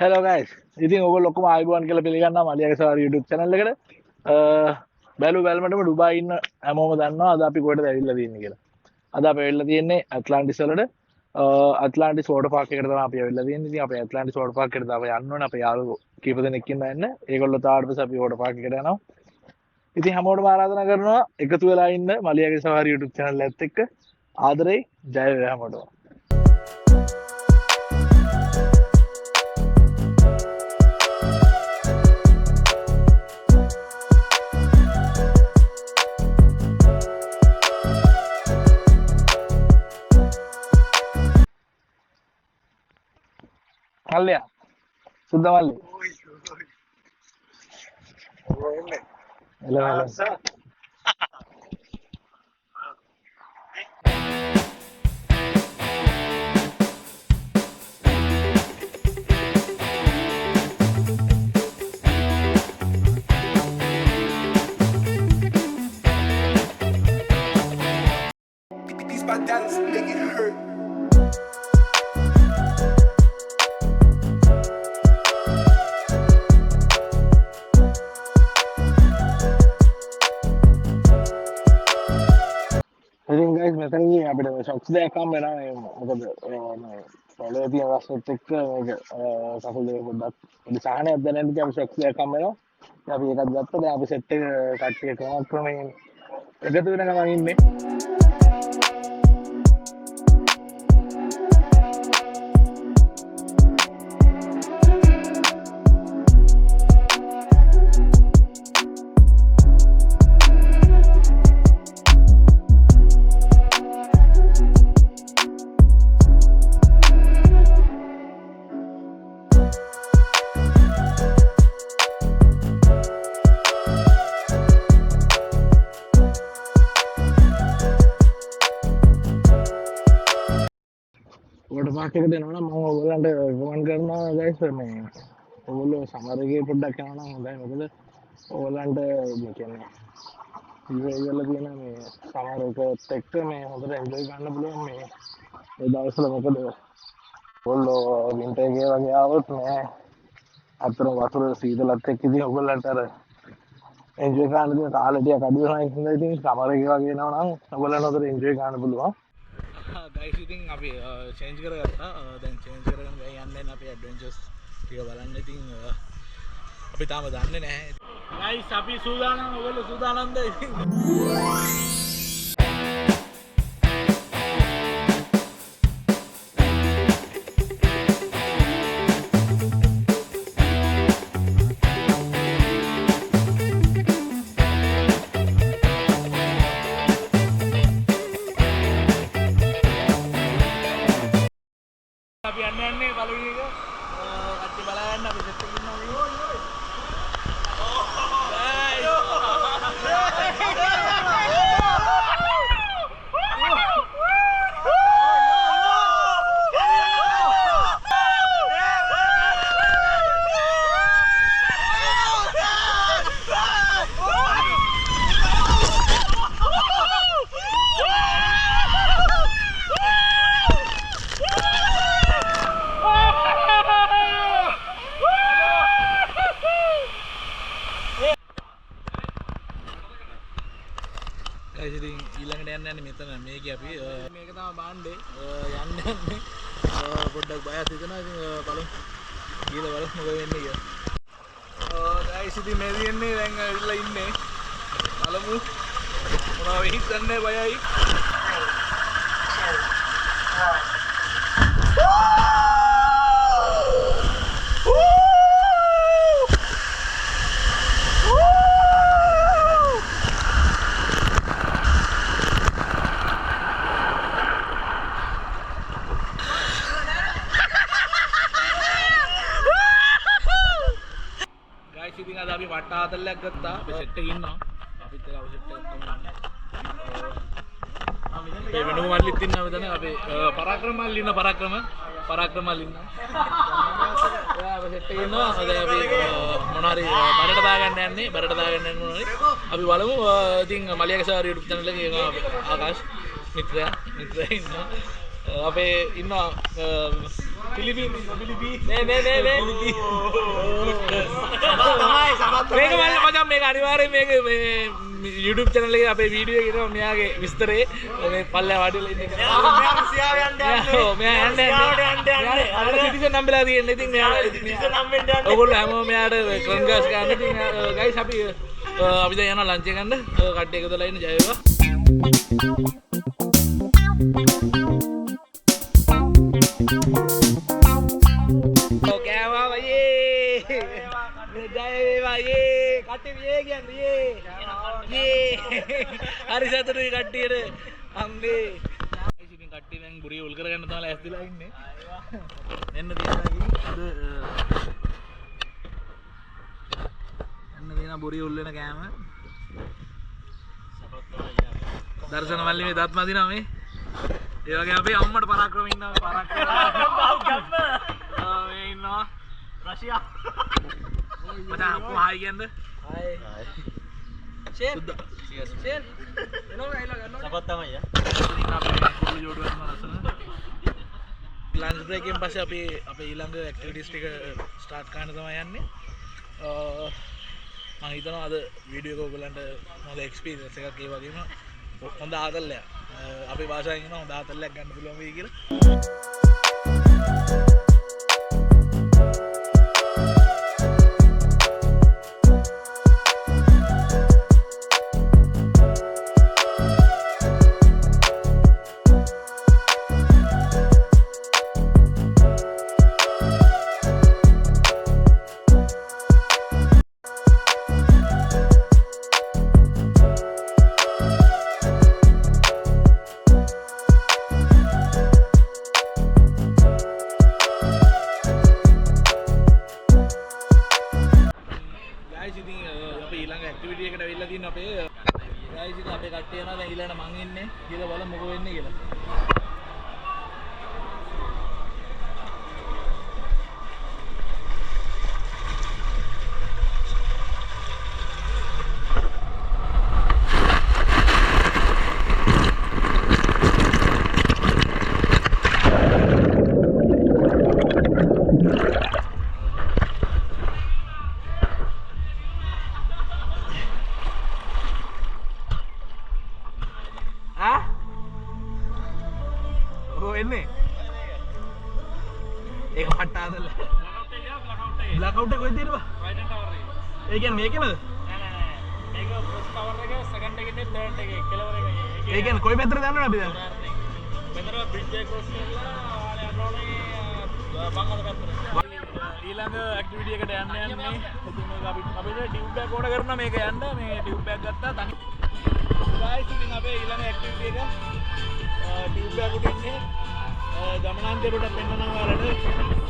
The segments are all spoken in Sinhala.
Hello guys. ඉතින් ඔයගොල්ලෝ ඔක්කොම ආයිබෝන් කියලා පිළිගන්නවා මලියගේ සවාරි YouTube channel එකට. බැලුවටම ඩුබායි ඉන්න හැමෝම දන්නවා අද අපි කොහෙටද ඇවිල්ලා තියෙන්නේ කියලා. අද අපි ඇවිල්ලා තියෙන්නේ ඇට්ලාන්ටිස් වලට. ඇට්ලාන්ටිස් වෝටර් පාක් එකට තමයි අපි ඇවිල්ලා තියෙන්නේ. ඉතින් අපි ඇට්ලාන්ටිස් වෝටර් පාක් එකට තමයි යන්න ඕනේ. අපේ යාළුවෝ කීප දෙනෙක් ඉන්නවා එන්න. ඒගොල්ලෝ තාවට පස්සේ අපි වෝටර් පාක් එකට යනවා. ඉතින් හැමෝටම ආරාධනා කරනවා එකතු වෙලා ඉන්න මලියගේ සවාරි YouTube channel එකත් එක්ක. ආදරේ ජය වේවා හැමෝටම. Malya, Sudha Malli. Hello, hello. These my dollars make it hurt. ඉතින් guys මෙතනදී අපිට ෂොක්ස් දෙකක් හම්බ වෙනවා මේ මොකද පොළවේ තියෙන රසෙත් එක්ක මේක කකුල් දෙක පොඩ්ඩක් පොඩි සාහනයක් දැනෙන්න ඉතින් අපි ෂොක්ස් දෙකක් හම්බ වෙනවා. ඉතින් අපි ඒකත් ගත්තා. දැන් අපි සෙට් එක කට්ටිය ක්‍රමයෙන් එකතු වෙන ගමන් ඉන්නේ. වෝටර් පාක් එකට එනවා නම් මම ඔයගොල්ලන්ට රෙකමන්ඩ් කරනවා guys මේ ඔයගොල්ලෝ සමර් එකේ පොඩ්ඩක් යනවා නම් හොඳයි. මොකද ඔයගොල්ලන්ට මේ කියන්නේ ඉවරලා තියෙන මේ සමර් එකත් එක්ක මේ හොඳට එන්ජොයි ගන්න පුළුවන් මේ දවස්වල. මොකද ඔයගොල්ලෝ වින්ටර් එකේ වගේ ආවොත් මේ අතර වතුර සීතලත් එක්ක ඉතින් ඔයගොල්ලන්ට අර එන්ජොයි කරන්න දෙන කාලේ ටික අඩු වෙනවා. ඒක නිසා ඉතින් සමර් එකේ වගේ එනවා නම් ඔයගොල්ලන්ට හොඳට එන්ජොයි ගන්න පුළුවන්. ගයිස් ඉතින් අපි චේන්ජ් කරගත්තා. දැන් චේන්ජ් කරගෙන යන්නේ අපි ඇඩ්වෙන්චර්ස් ටික බලන්න. ඉතින් අපි තාම දන්නේ නැහැ. ගයිස් අපි සූදානම්. ඔයගොල්ලෝ සූදානම්ද? ඉතින් අපි යන්නේ පළවෙනි එක කට්ටිය බලන්න අපි සෙට් එකේ ඉන්නවා මේ. guys ඉතින් ඊළඟට යන්නේ මෙතන මේක අපි මේක තමයි බාණ්ඩේ යන්නේ පොඩ්ඩක් බයත් හිතෙනවා. ඉතින් බලමු ගිහලා බලමු මොකද වෙන්නේ කියලා. guys ඉතින් මේ දින්නේ දැන් ඇවිල්ලා ඉන්නේ. බලමු මොනවා වෙයිද දන්නේ බයයි. ඉතින් අද අපි වට්ට හතල්ලයක් ගත්තා. අපි සෙට් එකේ ඉන්නවා. අපිත් එක්ක අපි සෙට් එකක් තමයි. මේ වෙනම මල්ලිත් ඉන්නවා මෙතන. අපේ පරාක්‍රම මල්ලි ඉන්න පරාක්‍රම මල්ලි ඉන්නවා. අපි සෙට් එකේ ඉන්නවා. අද අපි මොනාරි බරට දාගන්න යන්නේ. බරට දාගන්න යන්නේ මොනාරි. අපි බලමු. ඉතින් මලියගේ සාරි YouTube channel එකේ ආකාශ මිත්‍රයා ඉන්නවා. අපේ ඉන්නවා පිලිපින් පිලිපින් මේ මේක මල්ල මචං මේක අනිවාර්යෙන් මේක මේ YouTube channel එකේ අපේ වීඩියෝ එකේ එනවා මෙයාගේ විස්තරේ මේ පල්ලෙහා වාඩිලා ඉන්න එක. මෙයා සියාව යන්න. ඔව් මෙයා යන්න. අර සිටිසන් නම්බරලා තියෙන. ඉතින් මෙයා සිටිසන් නම් වෙන්න යන්න. ඔයගොල්ලෝ හැමෝම මෙයාට කන්ග්‍රැට්ස් ගන්න. ඉතින් ගයිස් අපි දැන් යනවා ලන්ච් එක ගන්න. කට්ටිය එකතුලා ඉන්න ජය වේවා. හරි සතුටුයි කට්ටියට අම්මේ ඉතින් කට්ටිය දැන් බුරිය උල් කරගන්න තමයි ඇස්තිලා ඉන්නේ එන්න තියෙන බුරිය උල් වෙන කෑම දර්ශන මල්ලි මේ දත් මදිනවා මේ ඒ වගේ අපේ අම්මට පරාක්‍රම ඉන්නවා පරාක්‍රම මේ ඉන්නවා රෂියා මචං අප්පු හායි කියන්න හායි Share. Share. Sapat තමයි යා. ඉතින් අපි කුළු ජෝඩු කරනවා ලස්සන. ලන්ච් බ්‍රේක් එකෙන් පස්සේ අපි අපේ ඊළඟ ඇක්ටිවිටිස් ටික ස්ටාර්ට් කරන්න තමයි යන්නේ. මම හිතනවා අද වීඩියෝ එක ඔයගලන්ට හොඳ එක්ස්පීරියන්ස් එකක් ඒ වගේම හොඳ ආතල්ලයක්. අපේ භාෂාවෙන් කියනවා හොඳ ආතල්ලයක් ගන්න පුළුවන් වෙයි කියලා. ඊළඟ ඇක්ටිවිටි එකට අවිල්ලා තියෙන අපේ ගයිස් ඉතින් අපේ කට්ටිය යනවා දැන් ඊළඟට මං ඉන්නේ කියලා බලමු මොකෝ වෙන්නේ කියලා. එන්නේ ඒක පට්ටාදල බ්ලැක්අවුට් එක කොහෙද තියෙන්නේ බා රයිට් ටවර් එකේ ඒ කියන්නේ මේකේමද නෑ මේක ෆස්ට් ටවර් එක සෙකන්ඩ් එකේ තර්ඩ් එකේ කෙලවර එකේ ඒ කියන්නේ කොයි පැත්තටද යන්නේ අපි දැන් මෙතන බ්‍රිජ් එක ක්‍රොස් කරලා ආලේ අරෝනේ බංගල පැත්තට ඊළඟ ඇක්ටිවිටි එකට යන්න යන්නේ ඉතින් මේක අපිට ටියුබ් බෑග් ඕන කරනවා මේක යන්න මේ ටියුබ් බෑග් ගත්තා තනි ගයිස් ඉතින් අපේ ඊළඟ ඇක්ටිවිටි එක ටියුබ් බෑග් උඩ ඉන්නේ ගමනාන්තරයට පෙන්නනවා වලට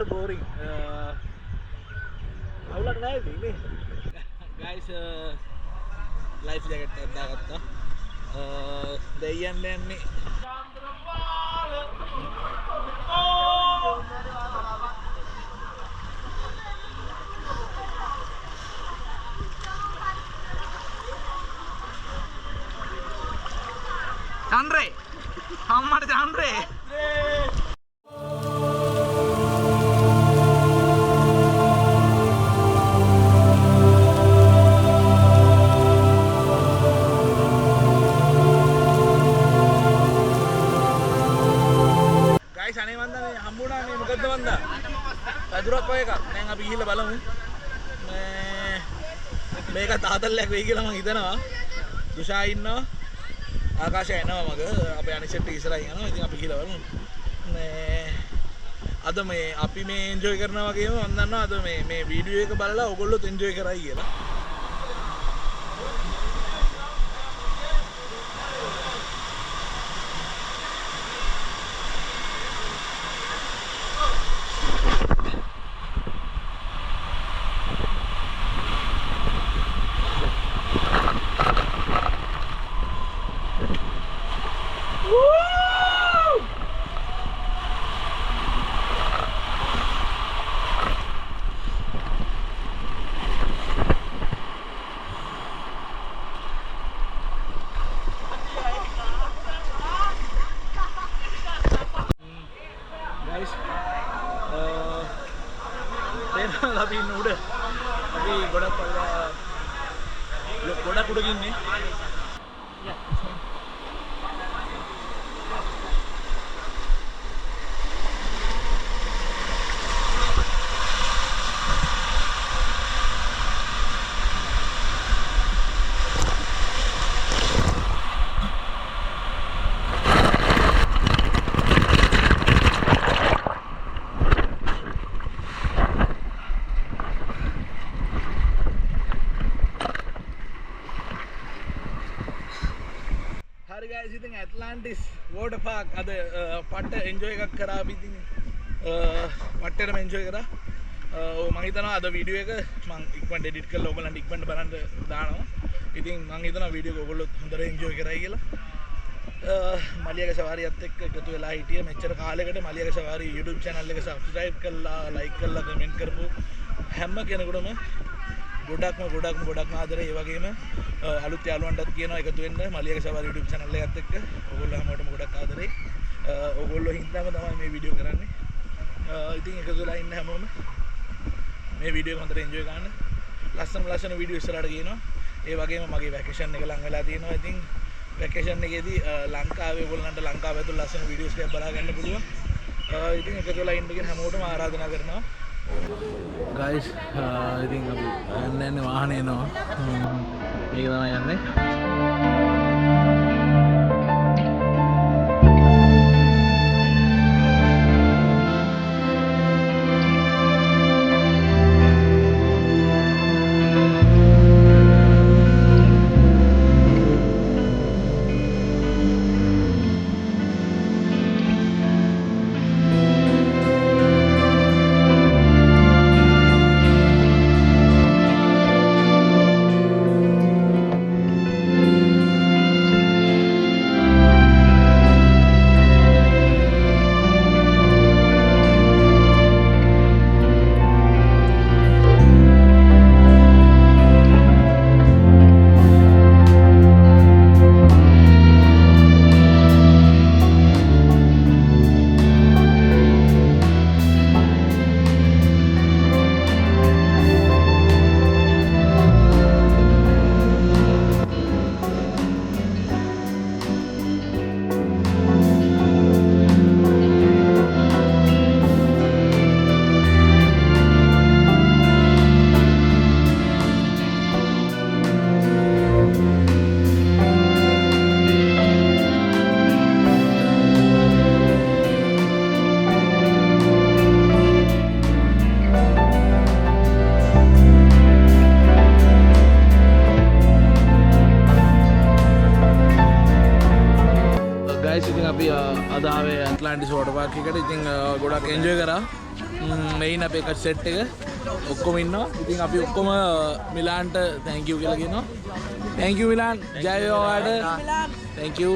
boring අවුලක් නැහැ ඉතින් guys life jacket එකක් දාගත්තා දෙයියන් යන්නේ Chandre, Hamad Chandre. Guys, අනේ මන්ද මේ හම්බුණා මේ මොකද්ද මන්ද? පැදුරක් වගේ එකක්. දැන් අපි ගිහිල්ලා බලමු. මේක තාතල්ලයක් වෙයි කියලා මම හිතනවා. දුෂා ඉන්නවා. ආකාශය එනවා මග. අපේ අනිසෙට් ඉස්සරහින් යනවා. ඉතින් අපි ගිහිල්ලා බලමු. අද මේ අපි මේ එන්ජොයි කරනවා වගේම මම දන්නවා අද මේ වීඩියෝ එක බලලා ඔයගොල්ලොත් එන්ජොයි කරයි කියලා. අපි ඉන්න උඩ අපි ගොඩක් උඩ ඉන්නේ. හරි guys ඉතින් ඇට්ලාන්ටිස් වෝටර් පාක් අද පට්ට එන්ජොයි එකක් කරා අපි ඉතින් පට්ටටම එන්ජොයි කරා. මම හිතනවා අද වීඩියෝ එක මම ඉක්මනට එඩිට් කරලා ඔයගලන්ට ඉක්මනට බලන්න දානවා. ඉතින් මම හිතනවා වීඩියෝ එක ඔයගොල්ලෝ හොඳට එන්ජොයි කරයි කියලා. මලියගේ සවාරියත් එක්ක එකතු වෙලා හිටියේ මෙච්චර කාලයකට මලියගේ සවාරිය YouTube channel එක subscribe කරලා like කරලා comment කරපු හැම කෙනෙකුටම ගොඩක්ම ආදරේ. ඒ වගේම අලුත් යාළුවන්ටත් කියනවා එකතු වෙන්න මලියගේ සවාරිය YouTube channel එකත් එක්ක. ඔයගොල්ලෝ හැමෝටම ගොඩක් ආදරේ. ඔයගොල්ලෝ හින්දාම තමයි මේ වීඩියෝ කරන්නේ. ඉතින් එකතු වෙලා ඉන්න හැමෝම මේ වීඩියෝ එක හොඳට එන්ජොයි කරන්න. ලස්සන වීඩියෝ ඉස්සරහට ගේනවා. ඒ වගේම මගේ වැකේෂන් එක ලඟ වෙලා තියෙනවා. ඉතින් වැකේෂන් එකේදී ලංකාවේ ඔයගොල්ලන්ට ලංකාව ඇතුළේ ලස්සන වීඩියෝස් ටිකක් බලා ගන්න පුළුවන්. ඉතින් එකතු වෙලා ඉන්න කියන හැමෝටම ආරාධනා කරනවා. guys ඉතින් අපි යන්නේ වාහනේ එනවා. මේක තමයි යන්නේ. අපි අද ආවේ ඇට්ලාන්ටිස් වෝටර් පාක් එකට. ඉතින් ගොඩක් එන්ජොයි කරා. මෙයින් අපේ එක සෙට් එක ඔක්කොම ඉන්නවා. ඉතින් අපි ඔක්කොම මිලාන්ට thank you කියලා කියනවා. thank you Milan. ජය වේවා ඔයාලට. thank you.